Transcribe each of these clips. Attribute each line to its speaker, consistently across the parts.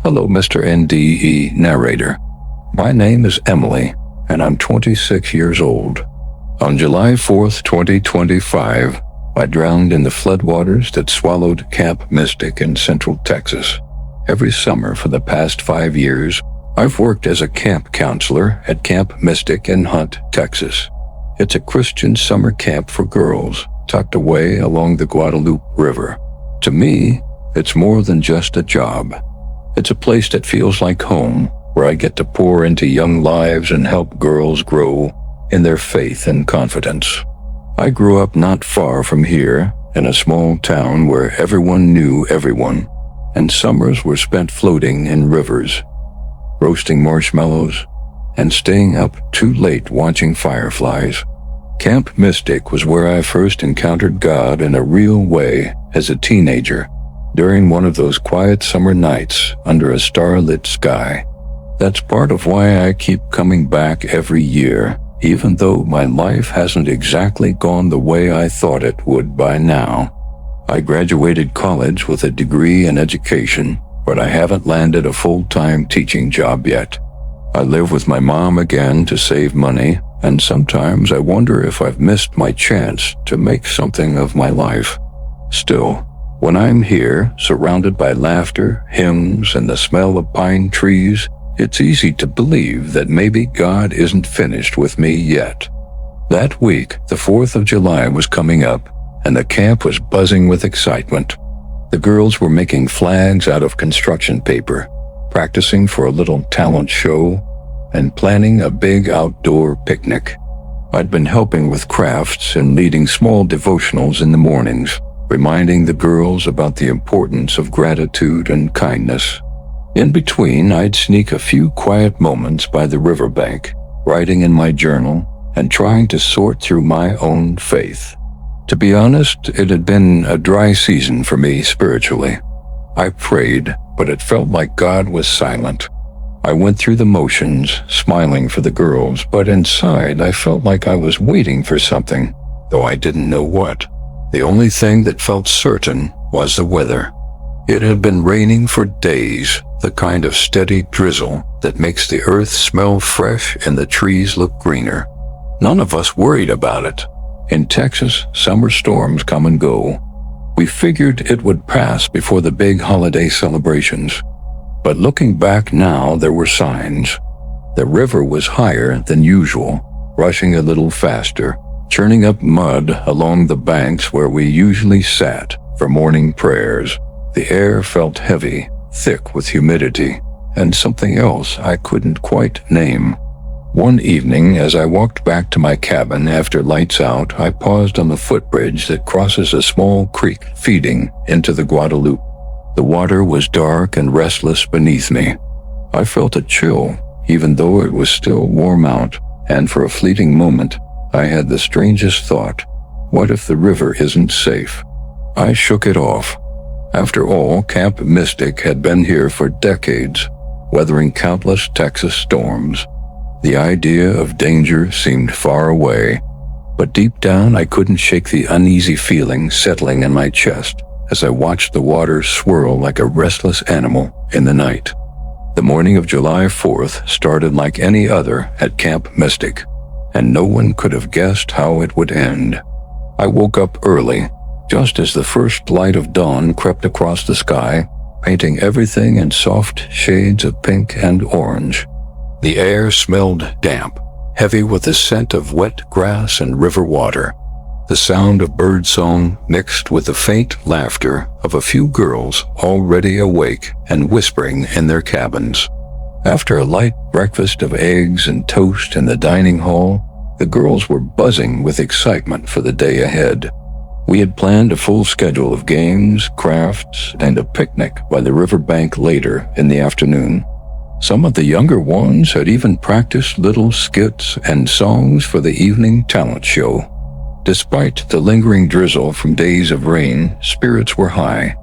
Speaker 1: Hello, Mr. NDE narrator. My name is Emily, and I'm 26 years old. On July 4th, 2025, I drowned in the floodwaters that swallowed Camp Mystic in Central Texas. Every summer for the past 5 years, I've worked as a camp counselor at Camp Mystic in Hunt, Texas. It's a Christian summer camp for girls, tucked away along the Guadalupe River. To me, it's more than just a job. It's a place that feels like home, where I get to pour into young lives and help girls grow in their faith and confidence. I grew up not far from here, in a small town where everyone knew everyone, and summers were spent floating in rivers, roasting marshmallows, and staying up too late watching fireflies. Camp Mystic was where I first encountered God in a real way as a teenager, during one of those quiet summer nights under a starlit sky. That's part of why I keep coming back every year, even though my life hasn't exactly gone the way I thought it would by now. I graduated college with a degree in education, but I haven't landed a full-time teaching job yet. I live with my mom again to save money, and sometimes I wonder if I've missed my chance to make something of my life. Still, when I'm here, surrounded by laughter, hymns, and the smell of pine trees, it's easy to believe that maybe God isn't finished with me yet. That week, the 4th of July was coming up, and the camp was buzzing with excitement. The girls were making flags out of construction paper, practicing for a little talent show, and planning a big outdoor picnic. I'd been helping with crafts and leading small devotionals in the mornings, reminding the girls about the importance of gratitude and kindness. In between, I'd sneak a few quiet moments by the riverbank, writing in my journal and trying to sort through my own faith. To be honest, it had been a dry season for me spiritually. I prayed, but it felt like God was silent. I went through the motions, smiling for the girls, but inside I felt like I was waiting for something, though I didn't know what. The only thing that felt certain was the weather. It had been raining for days, the kind of steady drizzle that makes the earth smell fresh and the trees look greener. None of us worried about it. In Texas, summer storms come and go. We figured it would pass before the big holiday celebrations. But looking back now, there were signs. The river was higher than usual, rushing a little faster, churning up mud along the banks where we usually sat for morning prayers. The air felt heavy, thick with humidity, and something else I couldn't quite name. One evening, as I walked back to my cabin after lights out, I paused on the footbridge that crosses a small creek feeding into the Guadalupe. The water was dark and restless beneath me. I felt a chill, even though it was still warm out, and for a fleeting moment, I had the strangest thought: what if the river isn't safe? I shook it off. After all, Camp Mystic had been here for decades, weathering countless Texas storms. The idea of danger seemed far away, but deep down I couldn't shake the uneasy feeling settling in my chest as I watched the water swirl like a restless animal in the night. The morning of July 4th started like any other at Camp Mystic, and no one could have guessed how it would end. I woke up early, just as the first light of dawn crept across the sky, painting everything in soft shades of pink and orange. The air smelled damp, heavy with the scent of wet grass and river water. The sound of birdsong mixed with the faint laughter of a few girls already awake and whispering in their cabins. After a light breakfast of eggs and toast in the dining hall, the girls were buzzing with excitement for the day ahead. We had planned a full schedule of games, crafts, and a picnic by the riverbank later in the afternoon. Some of the younger ones had even practiced little skits and songs for the evening talent show. Despite the lingering drizzle from days of rain, spirits were high.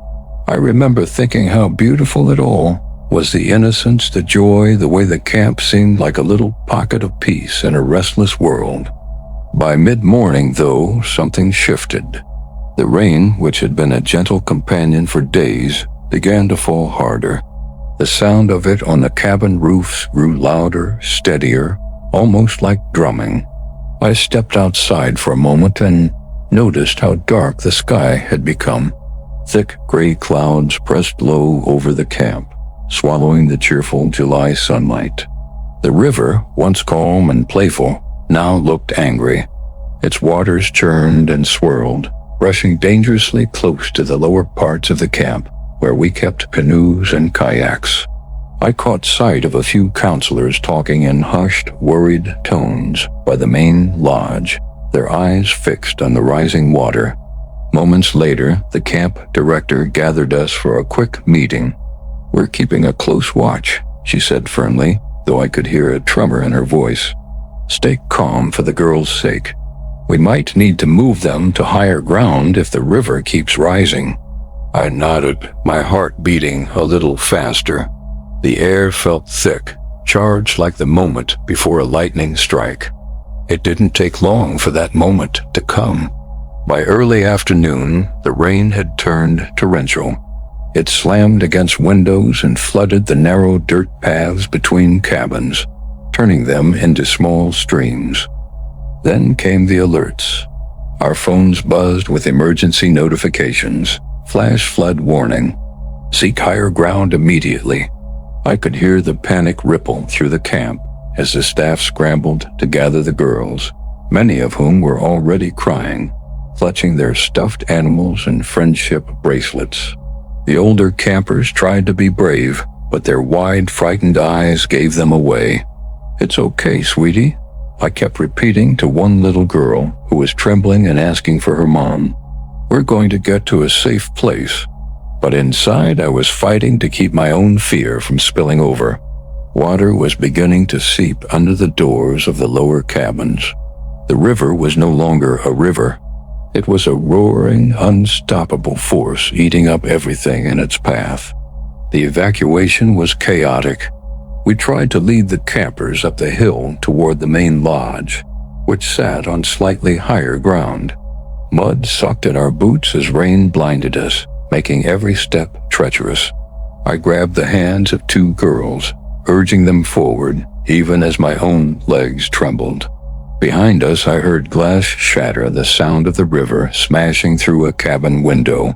Speaker 1: I remember thinking how beautiful it all was, the innocence, the joy, the way the camp seemed like a little pocket of peace in a restless world. By mid-morning, though, something shifted. The rain, which had been a gentle companion for days, began to fall harder. The sound of it on the cabin roofs grew louder, steadier, almost like drumming. I stepped outside for a moment and noticed how dark the sky had become. Thick gray clouds pressed low over the camp, swallowing the cheerful July sunlight. The river, once calm and playful, now looked angry. Its waters churned and swirled, rushing dangerously close to the lower parts of the camp, where we kept canoes and kayaks. I caught sight of a few counselors talking in hushed, worried tones by the main lodge, their eyes fixed on the rising water. Moments later, the camp director gathered us for a quick meeting. "We're keeping a close watch," she said firmly, though I could hear a tremor in her voice. "Stay calm for the girls' sake. We might need to move them to higher ground if the river keeps rising." I nodded, my heart beating a little faster. The air felt thick, charged like the moment before a lightning strike. It didn't take long for that moment to come. By early afternoon, the rain had turned torrential. It slammed against windows and flooded the narrow dirt paths between cabins, turning them into small streams. Then came the alerts. Our phones buzzed with emergency notifications. Flash flood warning. Seek higher ground immediately. I could hear the panic ripple through the camp as the staff scrambled to gather the girls, many of whom were already crying, clutching their stuffed animals and friendship bracelets. The older campers tried to be brave, but their wide, frightened eyes gave them away. "It's okay, sweetie," I kept repeating to one little girl who was trembling and asking for her mom. "We're going to get to a safe place." But inside I was fighting to keep my own fear from spilling over. Water was beginning to seep under the doors of the lower cabins. The river was no longer a river. It was a roaring, unstoppable force eating up everything in its path. The evacuation was chaotic. We tried to lead the campers up the hill toward the main lodge, which sat on slightly higher ground. Mud sucked at our boots as rain blinded us, making every step treacherous. I grabbed the hands of two girls, urging them forward, even as my own legs trembled. Behind us, I heard glass shatter, the sound of the river smashing through a cabin window.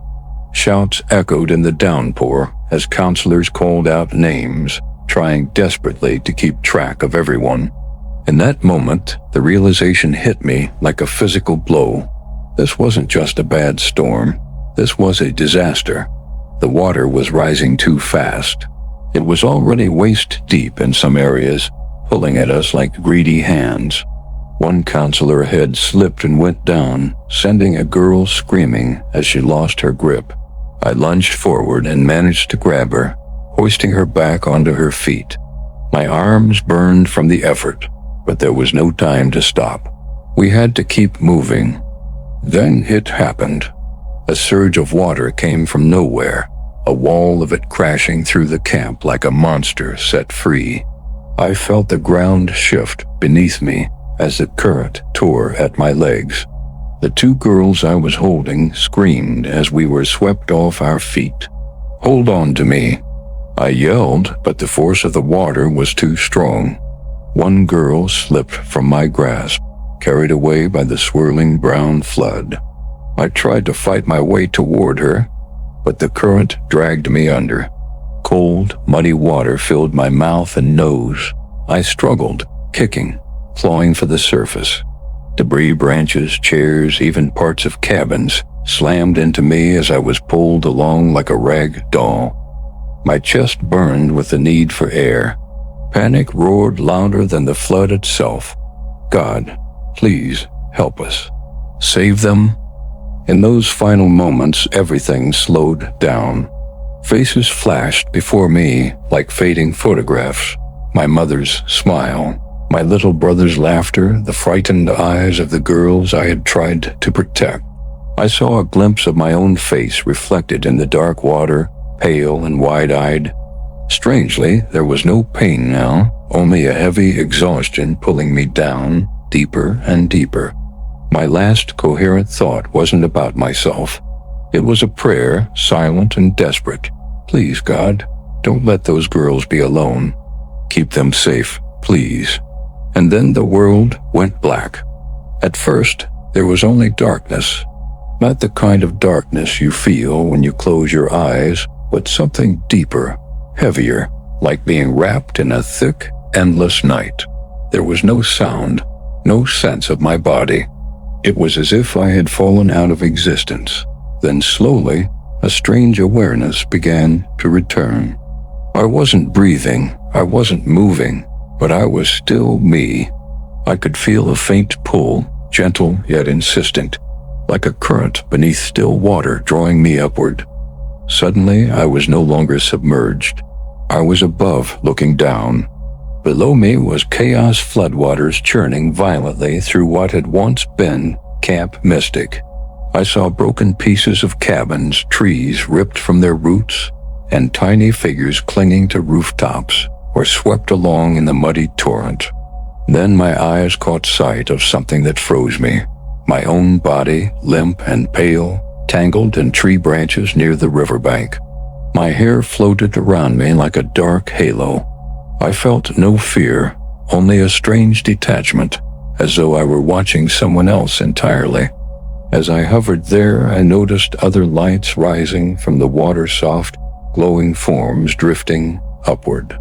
Speaker 1: Shouts echoed in the downpour as counselors called out names, trying desperately to keep track of everyone. In that moment, the realization hit me like a physical blow. This wasn't just a bad storm. This was a disaster. The water was rising too fast. It was already waist-deep in some areas, pulling at us like greedy hands. One counselor head slipped and went down, sending a girl screaming as she lost her grip. I lunged forward and managed to grab her, hoisting her back onto her feet. My arms burned from the effort, but there was no time to stop. We had to keep moving. Then it happened. A surge of water came from nowhere, a wall of it crashing through the camp like a monster set free. I felt the ground shift beneath me as the current tore at my legs. The two girls I was holding screamed as we were swept off our feet. "Hold on to me." I yelled, but the force of the water was too strong. One girl slipped from my grasp, carried away by the swirling brown flood. I tried to fight my way toward her, but the current dragged me under. Cold, muddy water filled my mouth and nose. I struggled, kicking, clawing for the surface. Debris, branches, chairs, even parts of cabins slammed into me as I was pulled along like a rag doll. My chest burned with the need for air. Panic roared louder than the flood itself. "God, please help us. Save them." In those final moments, everything slowed down. Faces flashed before me like fading photographs. My mother's smile, my little brother's laughter, the frightened eyes of the girls I had tried to protect. I saw a glimpse of my own face reflected in the dark water, pale and wide-eyed. Strangely, there was no pain now, only a heavy exhaustion pulling me down, deeper and deeper. My last coherent thought wasn't about myself. It was a prayer, silent and desperate. "Please, God, Don't let those girls be alone. Keep them safe, please." And then the world went black. At first, there was only darkness. Not the kind of darkness you feel when you close your eyes, but something deeper, heavier, like being wrapped in a thick, endless night. There was no sound, no sense of my body. It was as if I had fallen out of existence. Then slowly, a strange awareness began to return. I wasn't breathing, I wasn't moving, but I was still me. I could feel a faint pull, gentle yet insistent, like a current beneath still water drawing me upward. Suddenly, I was no longer submerged. I was above, looking down. Below me was chaos floodwaters churning violently through what had once been Camp Mystic. I saw broken pieces of cabins, trees ripped from their roots, and tiny figures clinging to rooftops or swept along in the muddy torrent. Then my eyes caught sight of something that froze me. My own body, limp and pale, tangled in tree branches near the riverbank. My hair floated around me like a dark halo. I felt no fear, only a strange detachment, as though I were watching someone else entirely. As I hovered there, I noticed other lights rising from the water-soft, glowing forms drifting upward.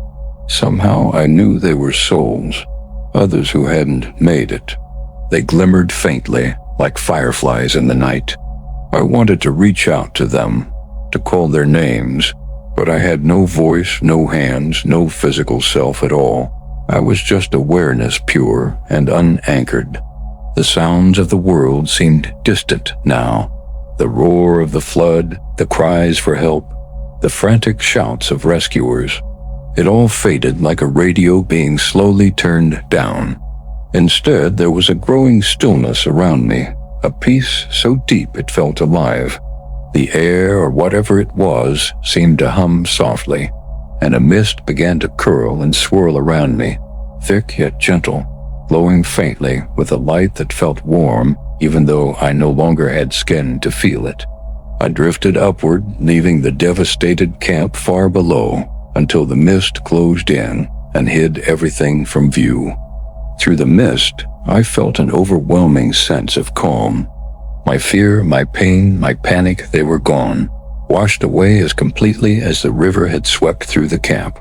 Speaker 1: Somehow I knew they were souls, others who hadn't made it. They glimmered faintly, like fireflies in the night. I wanted to reach out to them, to call their names, but I had no voice, no hands, no physical self at all. I was just awareness, pure and unanchored. The sounds of the world seemed distant now. The roar of the flood, the cries for help, the frantic shouts of rescuers. It all faded like a radio being slowly turned down. Instead, there was a growing stillness around me, a peace so deep it felt alive. The air, or whatever it was, seemed to hum softly, and a mist began to curl and swirl around me, thick yet gentle, glowing faintly with a light that felt warm, even though I no longer had skin to feel it. I drifted upward, leaving the devastated camp far below, until the mist closed in and hid everything from view. Through the mist, I felt an overwhelming sense of calm. My fear, my pain, my panic, they were gone, washed away as completely as the river had swept through the camp.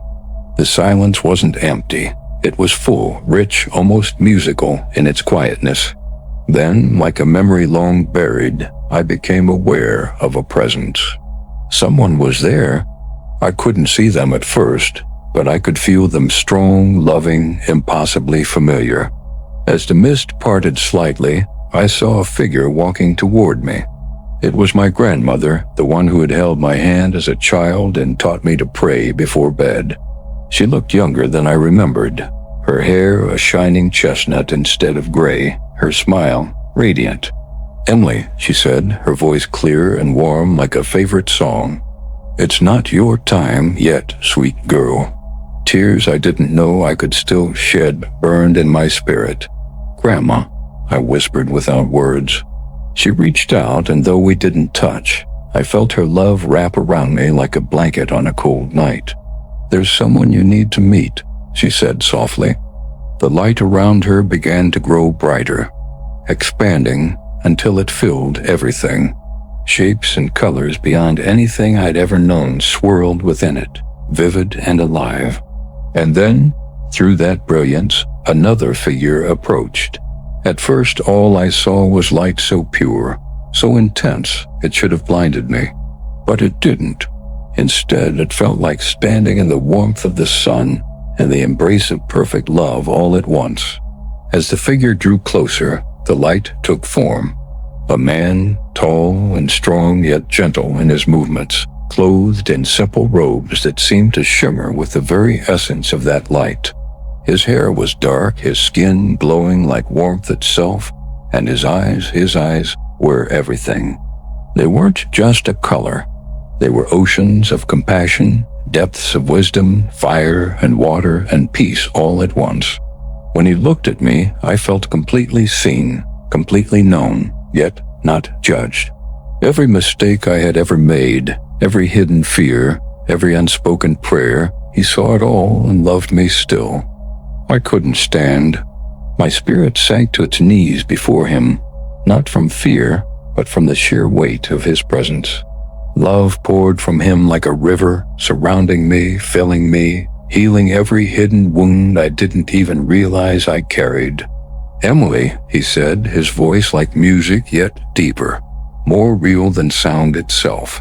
Speaker 1: The silence wasn't empty. It was full, rich, almost musical in its quietness. Then, like a memory long buried, I became aware of a presence. Someone was there. I couldn't see them at first, but I could feel them strong, loving, impossibly familiar. As the mist parted slightly, I saw a figure walking toward me. It was my grandmother, the one who had held my hand as a child and taught me to pray before bed. She looked younger than I remembered, her hair a shining chestnut instead of gray, her smile radiant. "Emily," she said, her voice clear and warm like a favorite song. "It's not your time yet, sweet girl." Tears I didn't know I could still shed burned in my spirit. "Grandma," I whispered without words. She reached out, and though we didn't touch, I felt her love wrap around me like a blanket on a cold night. "There's someone you need to meet," she said softly. The light around her began to grow brighter, expanding until it filled everything. Shapes and colors beyond anything I'd ever known swirled within it, vivid and alive. And then, through that brilliance, another figure approached. At first, all I saw was light so pure, so intense, it should have blinded me. But it didn't. Instead, it felt like standing in the warmth of the sun and the embrace of perfect love all at once. As the figure drew closer, the light took form. A man, tall and strong yet gentle in his movements, clothed in simple robes that seemed to shimmer with the very essence of that light. His hair was dark, his skin glowing like warmth itself, and his eyes were everything. They weren't just a color. They were oceans of compassion, depths of wisdom, fire and water and peace all at once. When he looked at me, I felt completely seen, completely known, yet not judged. Every mistake I had ever made, every hidden fear, every unspoken prayer. He saw it all and loved me still. I couldn't stand. My spirit sank to its knees before him, not from fear, but from the sheer weight of his presence. Love poured from him like a river, surrounding me, filling me, healing every hidden wound I didn't even realize I carried. "Emily," he said, his voice like music yet deeper, more real than sound itself.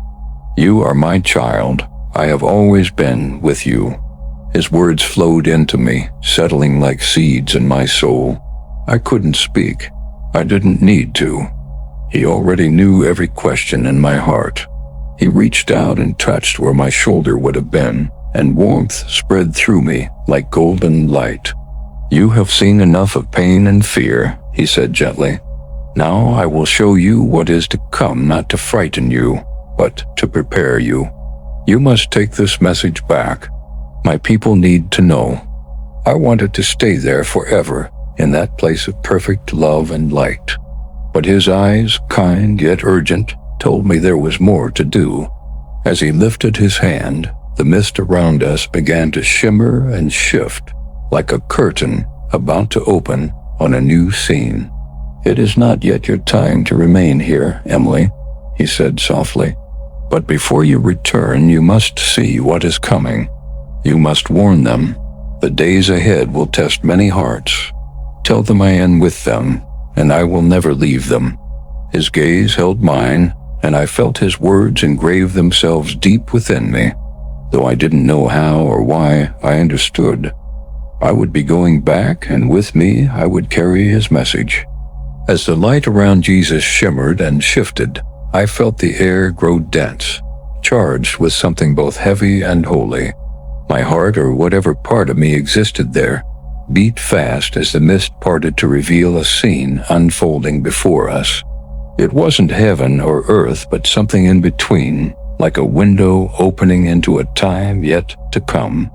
Speaker 1: "You are my child. I have always been with you." His words flowed into me, settling like seeds in my soul. I couldn't speak. I didn't need to. He already knew every question in my heart. He reached out and touched where my shoulder would have been, and warmth spread through me like golden light. "You have seen enough of pain and fear," he said gently. "Now I will show you what is to come, not to frighten you, but to prepare you. You must take this message back. My people need to know." I wanted to stay there forever, in that place of perfect love and light. But his eyes, kind yet urgent, told me there was more to do. As he lifted his hand, the mist around us began to shimmer and shift, like a curtain about to open on a new scene. "It is not yet your time to remain here, Emily," he said softly. "But before you return, you must see what is coming. You must warn them. The days ahead will test many hearts. Tell them I am with them, and I will never leave them." His gaze held mine, and I felt his words engrave themselves deep within me. Though I didn't know how or why, I understood. I would be going back, and with me I would carry his message. As the light around Jesus shimmered and shifted, I felt the air grow dense, charged with something both heavy and holy. My heart, or whatever part of me existed there, beat fast as the mist parted to reveal a scene unfolding before us. It wasn't heaven or earth, but something in between, like a window opening into a time yet to come.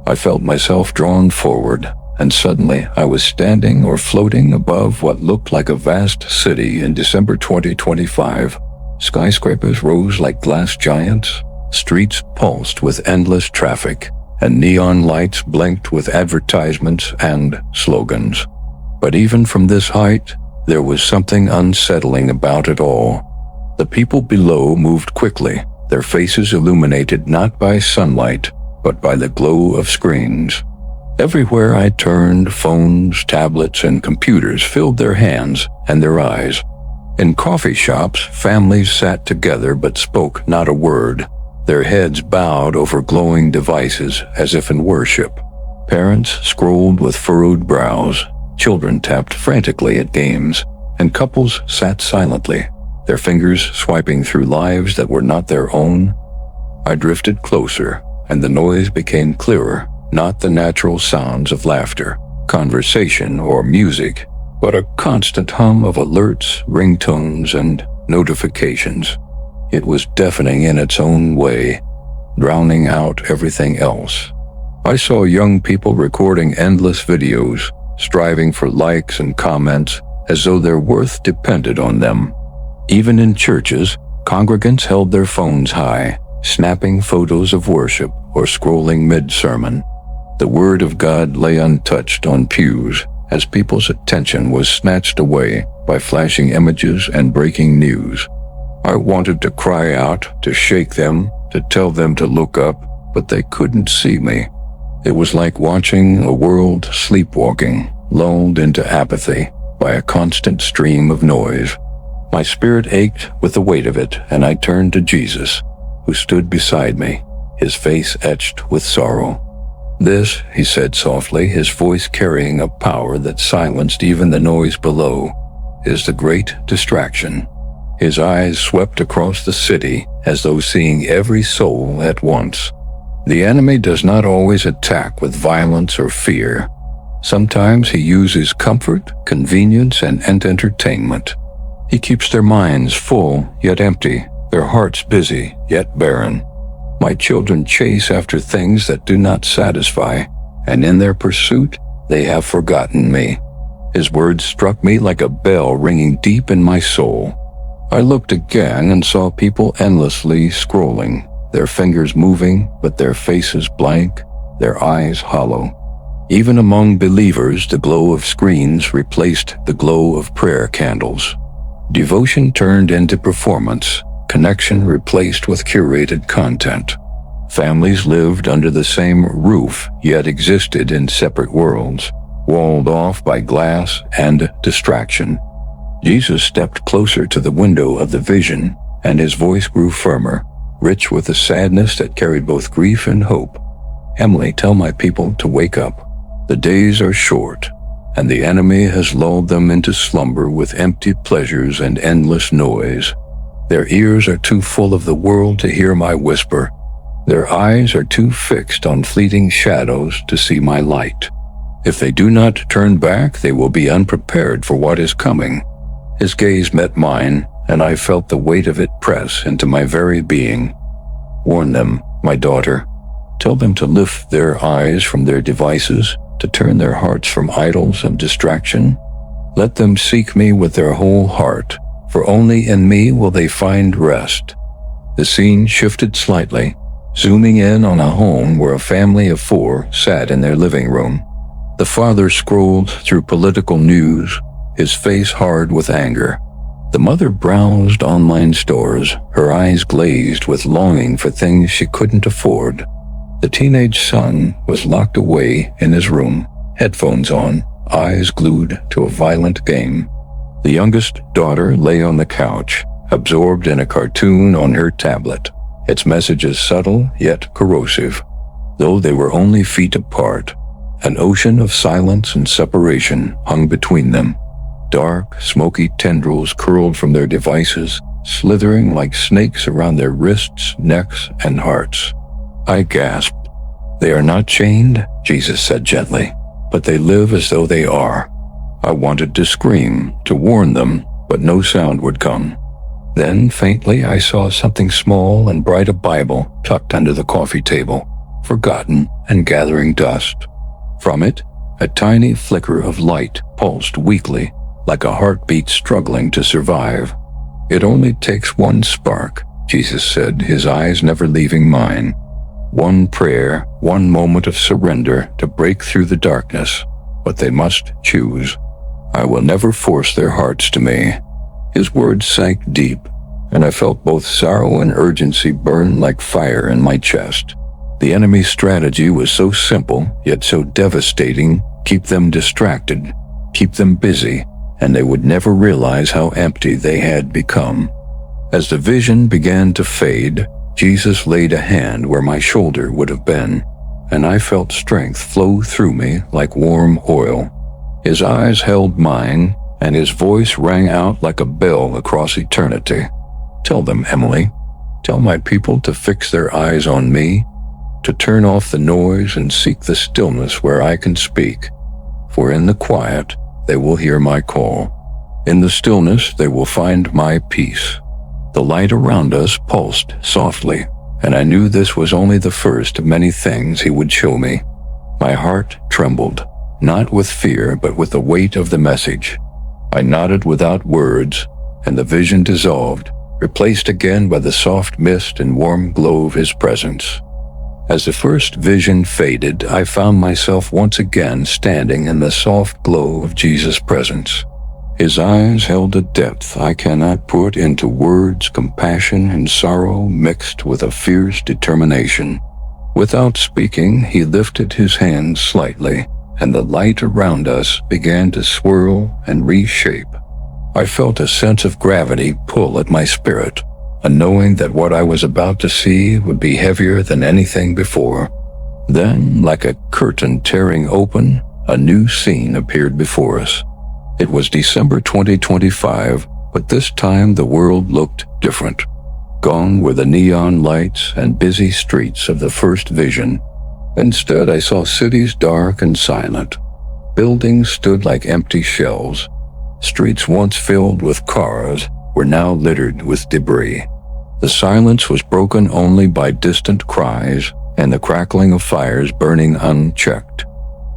Speaker 1: I felt myself drawn forward, and suddenly I was standing or floating above what looked like a vast city in December 2025. Skyscrapers rose like glass giants, streets pulsed with endless traffic, and neon lights blinked with advertisements and slogans. But even from this height, there was something unsettling about it all. The people below moved quickly, their faces illuminated not by sunlight, but by the glow of screens. Everywhere I turned, phones, tablets, and computers filled their hands and their eyes. In coffee shops, families sat together but spoke not a word, their heads bowed over glowing devices as if in worship. Parents scrolled with furrowed brows, children tapped frantically at games, and couples sat silently, their fingers swiping through lives that were not their own. I drifted closer, and the noise became clearer, not the natural sounds of laughter, conversation, or music, but a constant hum of alerts, ringtones, and notifications. It was deafening in its own way, drowning out everything else. I saw young people recording endless videos, striving for likes and comments as though their worth depended on them. Even in churches, congregants held their phones high, snapping photos of worship or scrolling mid-sermon. The word of God lay untouched on pews as people's attention was snatched away by flashing images and breaking news. I wanted to cry out, to shake them, to tell them to look up, but they couldn't see me. It was like watching a world sleepwalking, lulled into apathy by a constant stream of noise. My spirit ached with the weight of it, and I turned to Jesus, who stood beside me, his face etched with sorrow. "This," he said softly, his voice carrying a power that silenced even the noise below, "is the great distraction." His eyes swept across the city as though seeing every soul at once. The enemy does not always attack with violence or fear. Sometimes he uses comfort, convenience, and entertainment. He keeps their minds full yet empty, their hearts busy yet barren. My children chase after things that do not satisfy, and in their pursuit, they have forgotten me. His words struck me like a bell ringing deep in my soul. I looked again and saw people endlessly scrolling, their fingers moving, but their faces blank, their eyes hollow. Even among believers, the glow of screens replaced the glow of prayer candles. Devotion turned into performance, connection replaced with curated content. Families lived under the same roof, yet existed in separate worlds, walled off by glass and distraction. Jesus stepped closer to the window of the vision, and his voice grew firmer, rich with a sadness that carried both grief and hope. "Emily, tell my people to wake up. The days are short, and the enemy has lulled them into slumber with empty pleasures and endless noise. Their ears are too full of the world to hear my whisper. Their eyes are too fixed on fleeting shadows to see my light. If they do not turn back, they will be unprepared for what is coming." His gaze met mine, and I felt the weight of it press into my very being. "Warn them, my daughter. Tell them to lift their eyes from their devices, to turn their hearts from idols and distraction. Let them seek me with their whole heart, for only in me will they find rest." The scene shifted slightly, zooming in on a home where a family of 4 sat in their living room. The father scrolled through political news, his face hard with anger. The mother browsed online stores, her eyes glazed with longing for things she couldn't afford. The teenage son was locked away in his room, headphones on, eyes glued to a violent game. The youngest daughter lay on the couch, absorbed in a cartoon on her tablet, its messages subtle yet corrosive. Though they were only feet apart, an ocean of silence and separation hung between them. Dark, smoky tendrils curled from their devices, slithering like snakes around their wrists, necks, and hearts. I gasped. "They are not chained," Jesus said gently, "but they live as though they are." I wanted to scream, to warn them, but no sound would come. Then, faintly, I saw something small and bright, a Bible tucked under the coffee table, forgotten and gathering dust. From it, a tiny flicker of light pulsed weakly, like a heartbeat struggling to survive. "It only takes one spark," Jesus said, his eyes never leaving mine. "One prayer, one moment of surrender to break through the darkness, but they must choose. I will never force their hearts to me." His words sank deep, and I felt both sorrow and urgency burn like fire in my chest. The enemy's strategy was so simple, yet so devastating: keep them distracted, keep them busy, and they would never realize how empty they had become. As the vision began to fade, Jesus laid a hand where my shoulder would have been, and I felt strength flow through me like warm oil. His eyes held mine, and his voice rang out like a bell across eternity. "Tell them, Emily. Tell my people to fix their eyes on me, to turn off the noise and seek the stillness where I can speak. For in the quiet, they will hear my call. In the stillness, they will find my peace." The light around us pulsed softly, and I knew this was only the first of many things he would show me. My heart trembled, not with fear, but with the weight of the message. I nodded without words, and the vision dissolved, replaced again by the soft mist and warm glow of his presence. As the first vision faded, I found myself once again standing in the soft glow of Jesus' presence. His eyes held a depth I cannot put into words, compassion and sorrow mixed with a fierce determination. Without speaking, he lifted his hand slightly, and the light around us began to swirl and reshape. I felt a sense of gravity pull at my spirit, a knowing that what I was about to see would be heavier than anything before. Then, like a curtain tearing open, a new scene appeared before us. It was December 2025, but this time the world looked different. Gone were the neon lights and busy streets of the first vision. Instead, I saw cities dark and silent. Buildings stood like empty shells. Streets once filled with cars were now littered with debris. The silence was broken only by distant cries and the crackling of fires burning unchecked.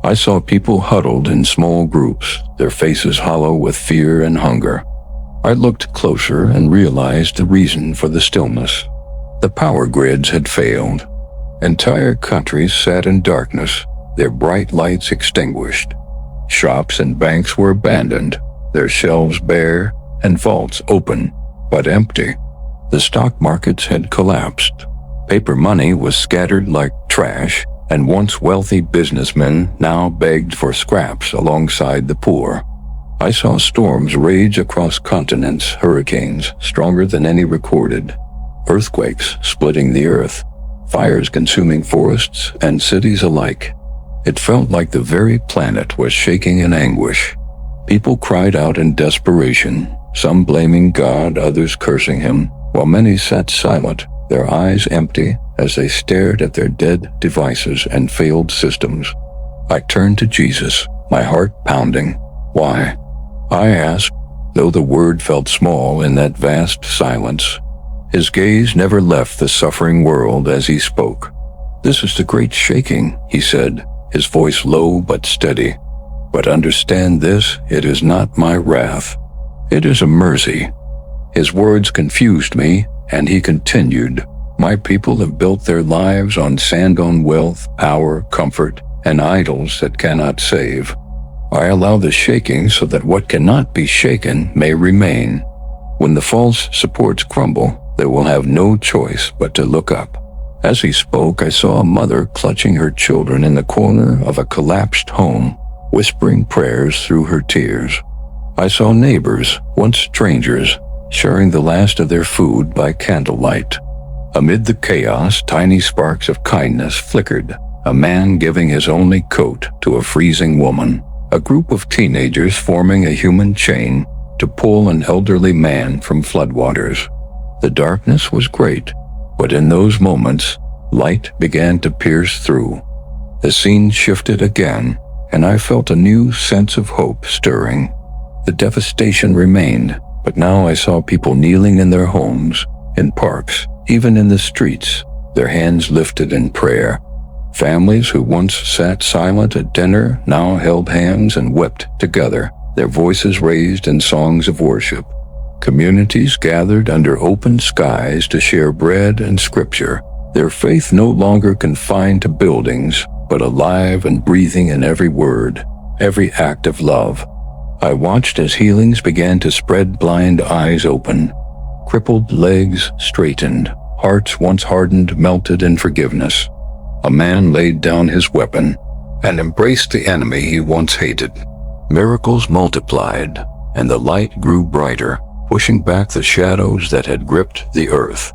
Speaker 1: I saw people huddled in small groups, their faces hollow with fear and hunger. I looked closer and realized the reason for the stillness. The power grids had failed. Entire countries sat in darkness, their bright lights extinguished. Shops and banks were abandoned, their shelves bare and vaults open, but empty. The stock markets had collapsed. Paper money was scattered like trash, and once wealthy businessmen now begged for scraps alongside the poor. I saw storms rage across continents, hurricanes stronger than any recorded, earthquakes splitting the earth, fires consuming forests and cities alike. It felt like the very planet was shaking in anguish. People cried out in desperation, some blaming God, others cursing him, while many sat silent, their eyes empty as they stared at their dead devices and failed systems. I turned to Jesus, my heart pounding. Why? I asked, though the word felt small in that vast silence. His gaze never left the suffering world as he spoke. "This is the great shaking," he said, his voice low but steady. "But understand this, it is not my wrath. It is a mercy." His words confused me, and he continued, "My people have built their lives on sand on wealth, power, comfort, and idols that cannot save. I allow the shaking so that what cannot be shaken may remain. When the false supports crumble, they will have no choice but to look up." As he spoke, I saw a mother clutching her children in the corner of a collapsed home, whispering prayers through her tears. I saw neighbors, once strangers, sharing the last of their food by candlelight. Amid the chaos, tiny sparks of kindness flickered, a man giving his only coat to a freezing woman, a group of teenagers forming a human chain to pull an elderly man from floodwaters. The darkness was great, but in those moments, light began to pierce through. The scene shifted again, and I felt a new sense of hope stirring. The devastation remained, but now I saw people kneeling in their homes, in parks, even in the streets, their hands lifted in prayer. Families who once sat silent at dinner now held hands and wept together, their voices raised in songs of worship. Communities gathered under open skies to share bread and scripture, their faith no longer confined to buildings, but alive and breathing in every word, every act of love. I watched as healings began to spread, blind eyes open. Crippled legs straightened, hearts once hardened melted in forgiveness. A man laid down his weapon and embraced the enemy he once hated. Miracles multiplied, and the light grew brighter, pushing back the shadows that had gripped the earth.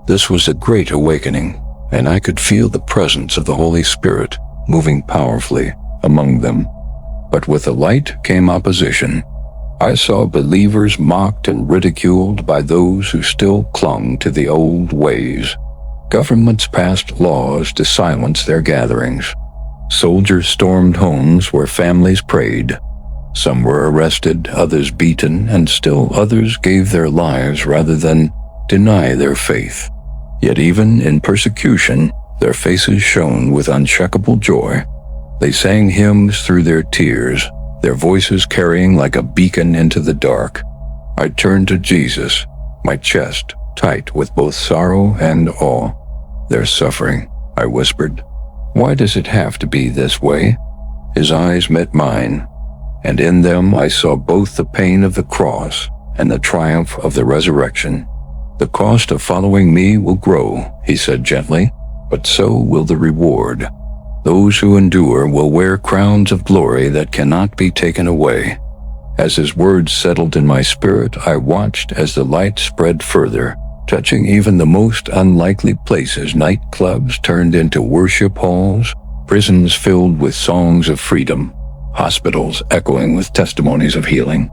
Speaker 1: This was a great awakening, and I could feel the presence of the Holy Spirit moving powerfully among them. But with the light came opposition. I saw believers mocked and ridiculed by those who still clung to the old ways. Governments passed laws to silence their gatherings. Soldiers stormed homes where families prayed. Some were arrested, others beaten, and still others gave their lives rather than deny their faith. Yet even in persecution, their faces shone with unshakable joy. They sang hymns through their tears, their voices carrying like a beacon into the dark. I turned to Jesus, my chest tight with both sorrow and awe. "Their suffering," I whispered. "Why does it have to be this way?" His eyes met mine, and in them I saw both the pain of the cross and the triumph of the resurrection. "The cost of following me will grow," he said gently, "but so will the reward. Those who endure will wear crowns of glory that cannot be taken away." As his words settled in my spirit, I watched as the light spread further, touching even the most unlikely places. Nightclubs turned into worship halls, prisons filled with songs of freedom, hospitals echoing with testimonies of healing.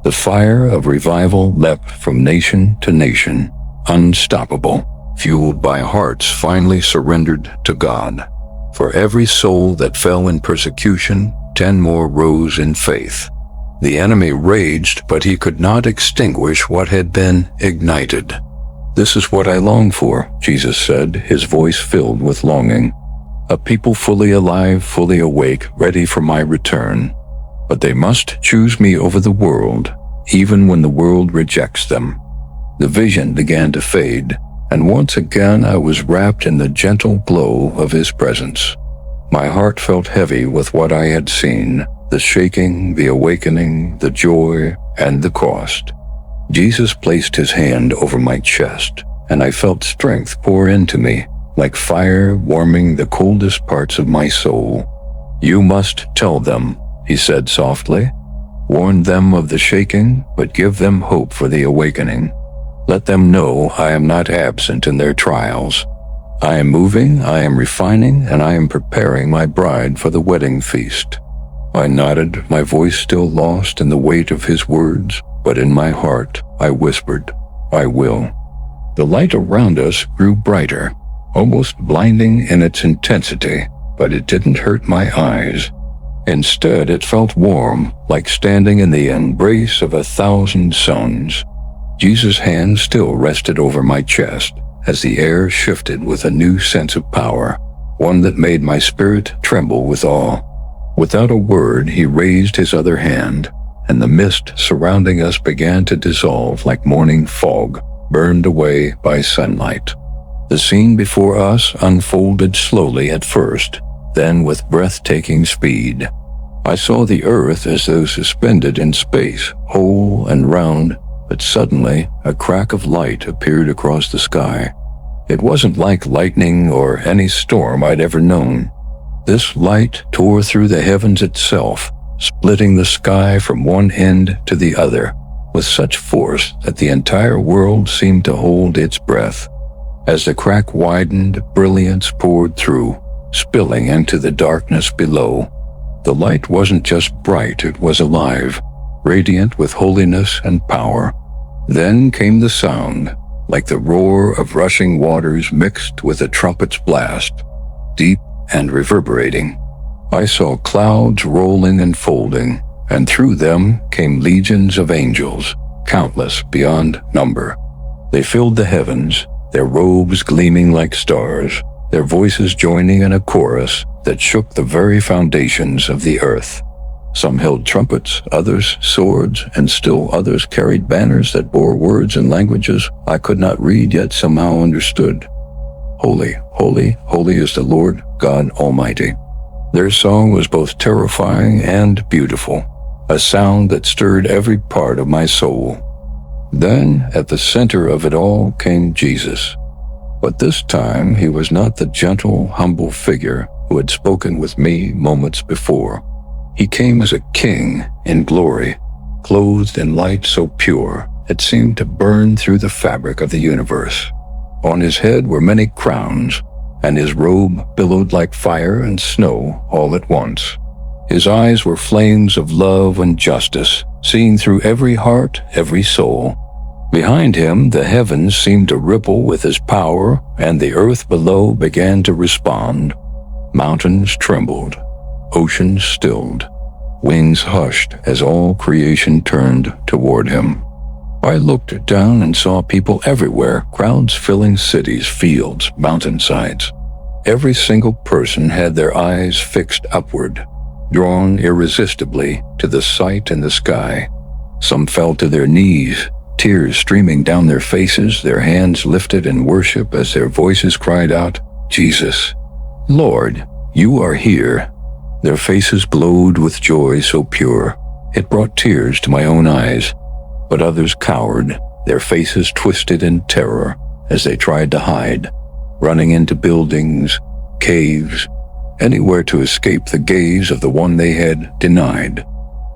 Speaker 1: The fire of revival leapt from nation to nation, unstoppable, fueled by hearts finally surrendered to God. For every soul that fell in persecution, 10 more rose in faith. The enemy raged, but he could not extinguish what had been ignited. "This is what I long for," Jesus said, his voice filled with longing. "A people fully alive, fully awake, ready for my return. But they must choose me over the world, even when the world rejects them." The vision began to fade. and once again I was wrapped in the gentle glow of his presence. My heart felt heavy with what I had seen, the shaking, the awakening, the joy, and the cost. Jesus placed his hand over my chest, and I felt strength pour into me, like fire warming the coldest parts of my soul. "You must tell them," he said softly. "Warn them of the shaking, but give them hope for the awakening. Let them know I am not absent in their trials. I am moving, I am refining, and I am preparing my bride for the wedding feast." I nodded, my voice still lost in the weight of his words, but in my heart I whispered, "I will." The light around us grew brighter, almost blinding in its intensity, but it didn't hurt my eyes. Instead, it felt warm, like standing in the embrace of 1,000 suns. Jesus' hand still rested over my chest as the air shifted with a new sense of power, one that made my spirit tremble with awe. Without a word, he raised his other hand, and the mist surrounding us began to dissolve like morning fog, burned away by sunlight. The scene before us unfolded slowly at first, then with breathtaking speed. I saw the earth as though suspended in space, whole and round, but suddenly a crack of light appeared across the sky. It wasn't like lightning or any storm I'd ever known. This light tore through the heavens itself, splitting the sky from one end to the other, with such force that the entire world seemed to hold its breath. As the crack widened, brilliance poured through, spilling into the darkness below. The light wasn't just bright, it was alive, radiant with holiness and power. Then came the sound, like the roar of rushing waters mixed with a trumpet's blast, deep and reverberating. I saw clouds rolling and folding, and through them came legions of angels, countless beyond number. They filled the heavens, their robes gleaming like stars, their voices joining in a chorus that shook the very foundations of the earth. Some held trumpets, others swords, and still others carried banners that bore words and languages I could not read yet somehow understood. "Holy, holy, holy is the Lord God Almighty." Their song was both terrifying and beautiful, a sound that stirred every part of my soul. Then, at the center of it all, came Jesus. But this time, he was not the gentle, humble figure who had spoken with me moments before. He came as a king in glory, clothed in light so pure it seemed to burn through the fabric of the universe. On his head were many crowns, and his robe billowed like fire and snow all at once. His eyes were flames of love and justice, seeing through every heart, every soul. Behind him, the heavens seemed to ripple with his power, and the earth below began to respond. Mountains trembled, oceans stilled, wings hushed as all creation turned toward him. I looked down and saw people everywhere, crowds filling cities, fields, mountainsides. Every single person had their eyes fixed upward, drawn irresistibly to the sight in the sky. Some fell to their knees, tears streaming down their faces, their hands lifted in worship as their voices cried out, "Jesus, Lord, you are here." Their faces glowed with joy so pure, it brought tears to my own eyes. But others cowered, their faces twisted in terror as they tried to hide, running into buildings, caves, anywhere to escape the gaze of the one they had denied.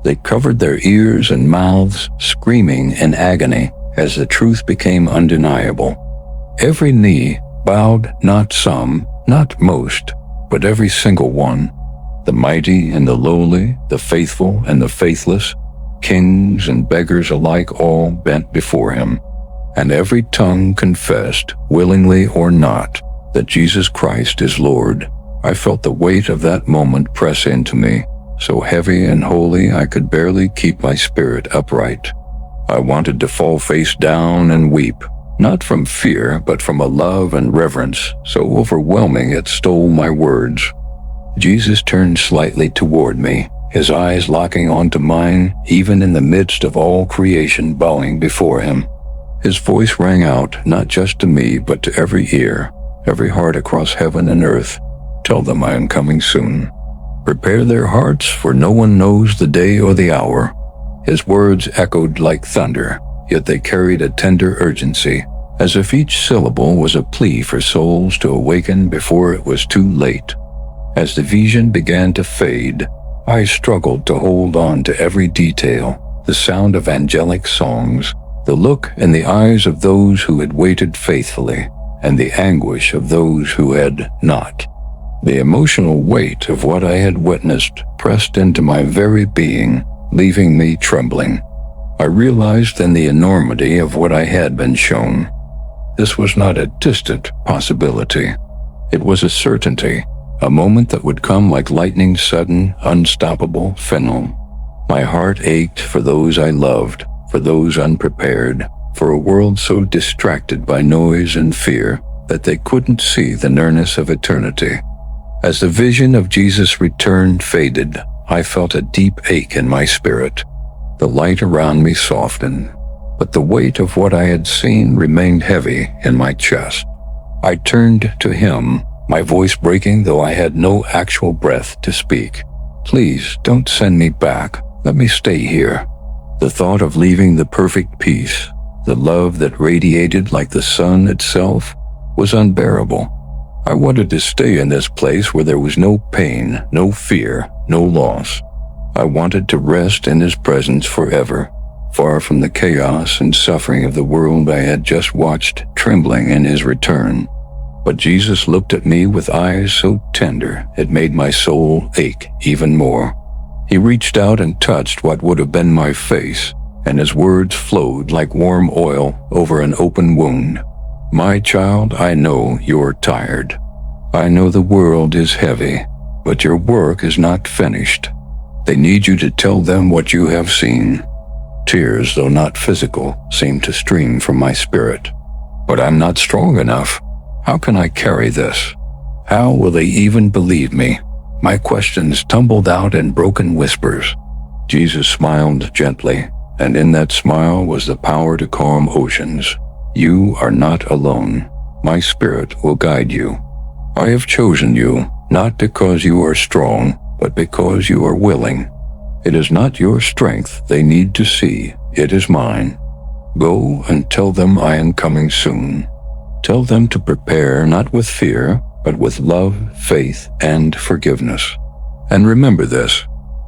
Speaker 1: They covered their ears and mouths, screaming in agony as the truth became undeniable. Every knee bowed, not some, not most, but every single one. The mighty and the lowly, the faithful and the faithless, kings and beggars alike all bent before him. And every tongue confessed, willingly or not, that Jesus Christ is Lord. I felt the weight of that moment press into me, so heavy and holy I could barely keep my spirit upright. I wanted to fall face down and weep, not from fear, but from a love and reverence so overwhelming it stole my words. Jesus turned slightly toward me, his eyes locking onto mine even in the midst of all creation bowing before him. His voice rang out not just to me but to every ear, every heart across heaven and earth. Tell them I am coming soon. Prepare their hearts, for no one knows the day or the hour. His words echoed like thunder, yet they carried a tender urgency, as if each syllable was a plea for souls to awaken before it was too late. As the vision began to fade, I struggled to hold on to every detail, the sound of angelic songs, the look in the eyes of those who had waited faithfully, and the anguish of those who had not. The emotional weight of what I had witnessed pressed into my very being, leaving me trembling. I realized then the enormity of what I had been shown. This was not a distant possibility. It was a certainty, a moment that would come like lightning, sudden, unstoppable, final. My heart ached for those I loved, for those unprepared, for a world so distracted by noise and fear that they couldn't see the nearness of eternity. As the vision of Jesus' return faded, I felt a deep ache in my spirit. The light around me softened, but the weight of what I had seen remained heavy in my chest. I turned to him, my voice breaking though I had no actual breath to speak. Please, don't send me back. Let me stay here. The thought of leaving the perfect peace, the love that radiated like the sun itself, was unbearable. I wanted to stay in this place where there was no pain, no fear, no loss. I wanted to rest in his presence forever, far from the chaos and suffering of the world I had just watched trembling in his return. But Jesus looked at me with eyes so tender it made my soul ache even more. He reached out and touched what would have been my face, and his words flowed like warm oil over an open wound. My child, I know you're tired. I know the world is heavy, but your work is not finished. They need you to tell them what you have seen. Tears, though not physical, seemed to stream from my spirit. But I'm not strong enough. How can I carry this? How will they even believe me? My questions tumbled out in broken whispers. Jesus smiled gently, and in that smile was the power to calm oceans. You are not alone. My spirit will guide you. I have chosen you, not because you are strong, but because you are willing. It is not your strength they need to see, it is mine. Go and tell them I am coming soon. Tell them to prepare not with fear, but with love, faith, and forgiveness. And remember this,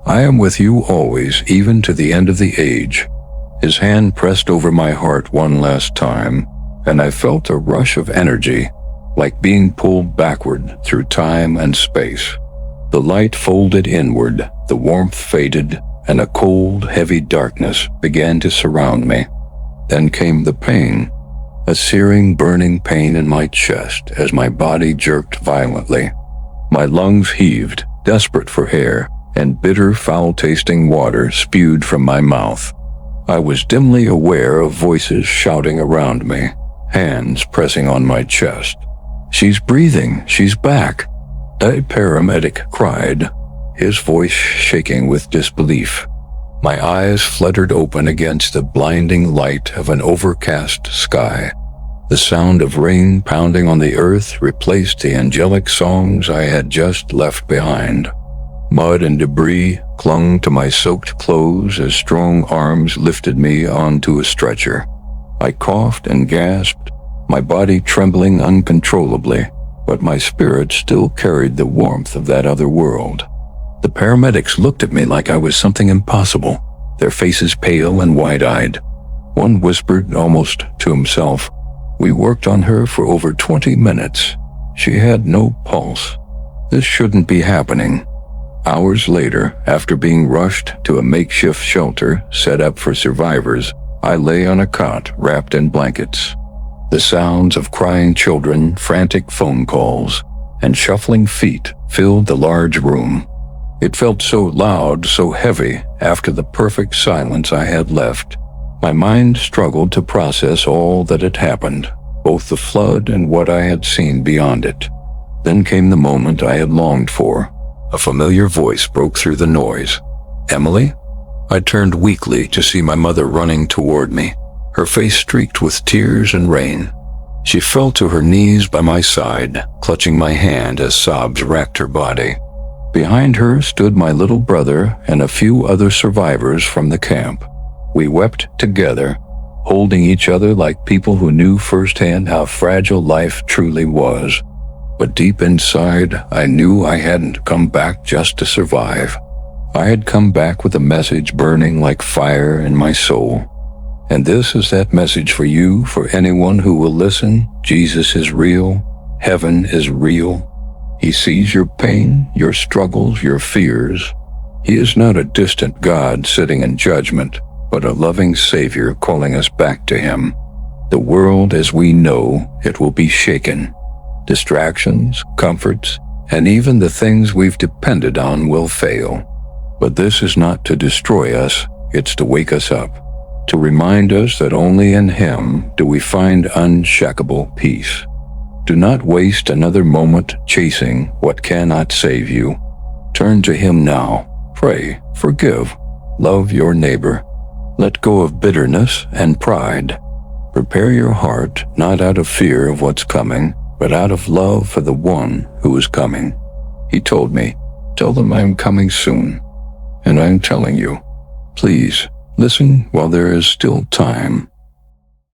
Speaker 1: I am with you always, even to the end of the age. His hand pressed over my heart one last time, and I felt a rush of energy, like being pulled backward through time and space. The light folded inward, the warmth faded, and a cold, heavy darkness began to surround me. Then came the pain. A searing, burning pain in my chest as my body jerked violently. My lungs heaved, desperate for air, and bitter, foul-tasting water spewed from my mouth. I was dimly aware of voices shouting around me, hands pressing on my chest. She's breathing, she's back. A paramedic cried, his voice shaking with disbelief. My eyes fluttered open against the blinding light of an overcast sky. The sound of rain pounding on the earth replaced the angelic songs I had just left behind. Mud and debris clung to my soaked clothes as strong arms lifted me onto a stretcher. I coughed and gasped, my body trembling uncontrollably, but my spirit still carried the warmth of that other world. The paramedics looked at me like I was something impossible, their faces pale and wide-eyed. One whispered almost to himself, "We worked on her for over 20 minutes. She had no pulse. This shouldn't be happening." Hours later, after being rushed to a makeshift shelter set up for survivors, I lay on a cot wrapped in blankets. The sounds of crying children, frantic phone calls, and shuffling feet filled the large room. It felt so loud, so heavy after the perfect silence I had left. My mind struggled to process all that had happened, both the flood and what I had seen beyond it. Then came the moment I had longed for. A familiar voice broke through the noise. "Emily?" I turned weakly to see my mother running toward me. her face streaked with tears and rain. She fell to her knees by my side, clutching my hand as sobs racked her body. Behind her stood my little brother and a few other survivors from the camp. We wept together, holding each other like people who knew firsthand how fragile life truly was. But deep inside, I knew I hadn't come back just to survive. I had come back with a message burning like fire in my soul. And this is that message for you, for anyone who will listen. Jesus is real. Heaven is real. He sees your pain, your struggles, your fears. He is not a distant God sitting in judgment, but a loving Savior calling us back to Him. The world as we know it will be shaken. Distractions, comforts, and even the things we've depended on will fail. But this is not to destroy us, it's to wake us up, to remind us that only in Him do we find unshakable peace. Do not waste another moment chasing what cannot save you. Turn to Him now. Pray, forgive, love your neighbor. Let go of bitterness and pride. Prepare your heart not out of fear of what's coming, but out of love for the one who is coming. He told me, "Tell them I am coming soon." And I am telling you, please listen while there is still time.